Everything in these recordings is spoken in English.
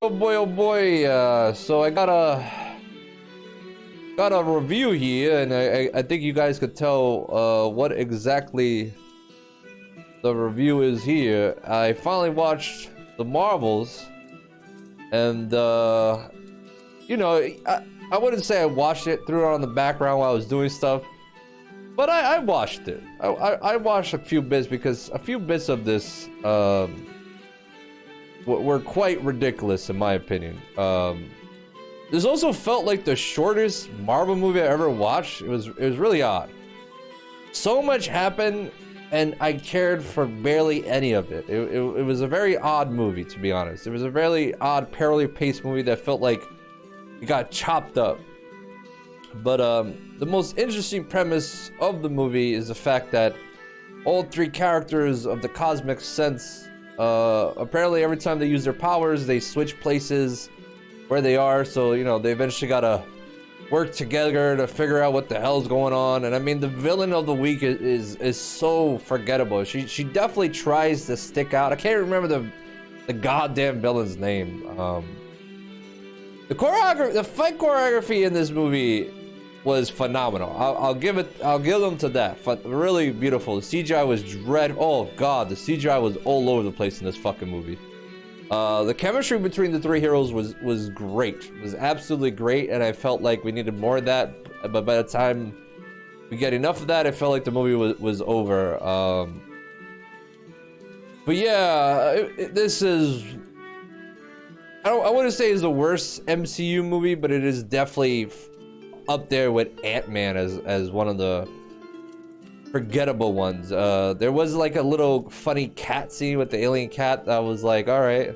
Oh boy, so I got a review here, and I think you guys could tell what exactly the review is here. I finally watched the Marvels, and you know, I wouldn't say I watched it, threw it on the background while I was doing stuff, but I watched it. I watched a few bits because a few bits of this were quite ridiculous in my opinion. This also felt like the shortest Marvel movie I ever watched. It was really odd. So much happened, and I cared for barely any of it. It was a very odd movie, to be honest. It was a very odd, parallel paced movie that felt like it got chopped up. But the most interesting premise of the movie is the fact that all three characters of the cosmic sense, apparently every time they use their powers, they switch places where they are. So, you know, they eventually gotta work together to figure out what the hell's going on. And I mean, the villain of the week is so forgettable. She definitely tries to stick out. I can't remember the goddamn villain's name. The fight choreography in this movie was phenomenal. I'll give them to that. Really beautiful. The CGI was oh god, the CGI was all over the place in this fucking movie. The chemistry between the three heroes was great. It was absolutely great, and I felt like we needed more of that. But by the time we get enough of that, I felt like the movie was over. But yeah, this is, I wouldn't say it's the worst MCU movie, but it is definitely up there with Ant-Man as one of the forgettable ones. There was like a little funny cat scene with the alien cat that was like, all right,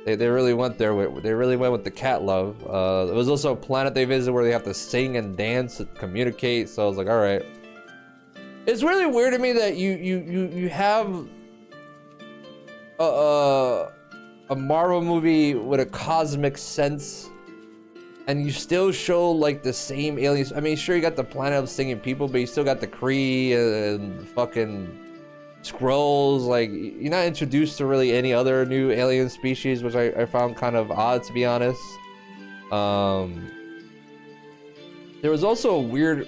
they really went there with the cat love. There was also a planet they visit where they have to sing and dance to communicate, so I was like, all right. It's really weird to me that you have a Marvel movie with a cosmic sense, and you still show like the same aliens. I mean, sure, you got the planet of singing people, but you still got the Kree and fucking Skrulls. Like, you're not introduced to really any other new alien species, which I found kind of odd, to be honest. There was also a weird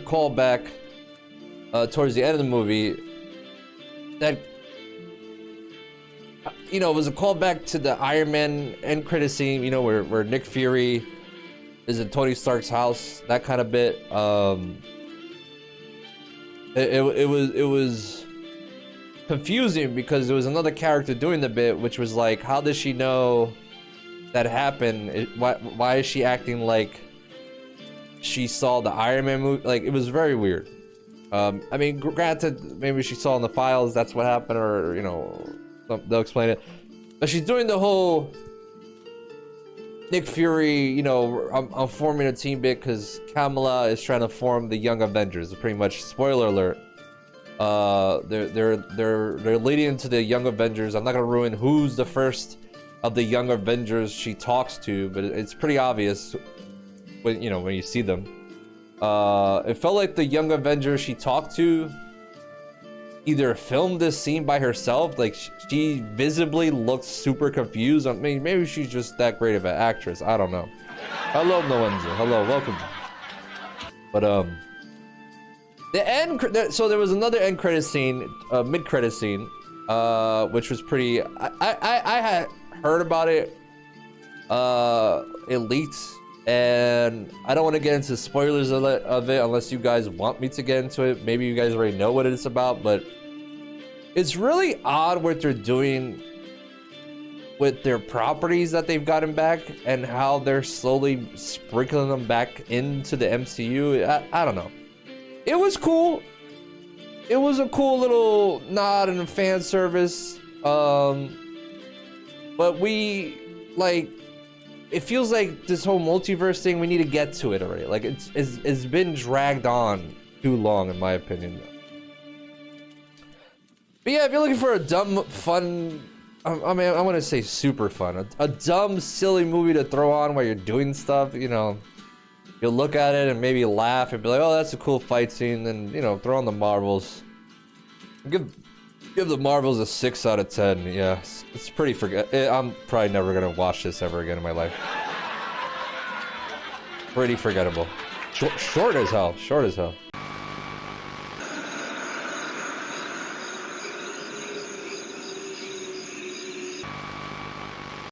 callback towards the end of the movie that, you know, it was a callback to the Iron Man end credit scene, you know, where Nick Fury is in Tony Stark's house, that kind of bit. It was confusing because there was another character doing the bit, which was like, how does she know that happened? Why is she acting like she saw the Iron Man movie? Like, it was very weird. I mean, granted, maybe she saw in the files that's what happened, or, you know, they'll explain it. But she's doing the whole Nick Fury, you know, I'm forming a team bit because Kamala is trying to form the Young Avengers. Pretty much, spoiler alert. They're leading into the Young Avengers. I'm not gonna ruin who's the first of the Young Avengers she talks to, but it's pretty obvious when you see them. It felt like the Young Avengers she talked to either filmed this scene by herself, like she visibly looked super confused. I mean, maybe she's just that great of an actress, I don't know. Hello, Noenza. Hello, welcome. But the end, so there was another end credit scene, mid credit scene, which was pretty, I had heard about it, it leaked, and I don't want to get into spoilers of it unless you guys want me to get into it. Maybe you guys already know what it's about, but it's really odd what they're doing with their properties that they've gotten back and how they're slowly sprinkling them back into the MCU. I don't know. It was cool. It was a cool little nod and fan service. But it feels like this whole multiverse thing, we need to get to it already. Like, it's been dragged on too long, in my opinion. But yeah, if you're looking for a dumb, fun, I mean, I want to say super fun, a dumb, silly movie to throw on while you're doing stuff, you know, you'll look at it and maybe laugh and be like, oh, that's a cool fight scene, and, you know, throw on the Marvels. Give the Marvels a 6 out of 10. Yeah, it's pretty I'm probably never gonna watch this ever again in my life. Pretty forgettable. Short as hell. Short as hell.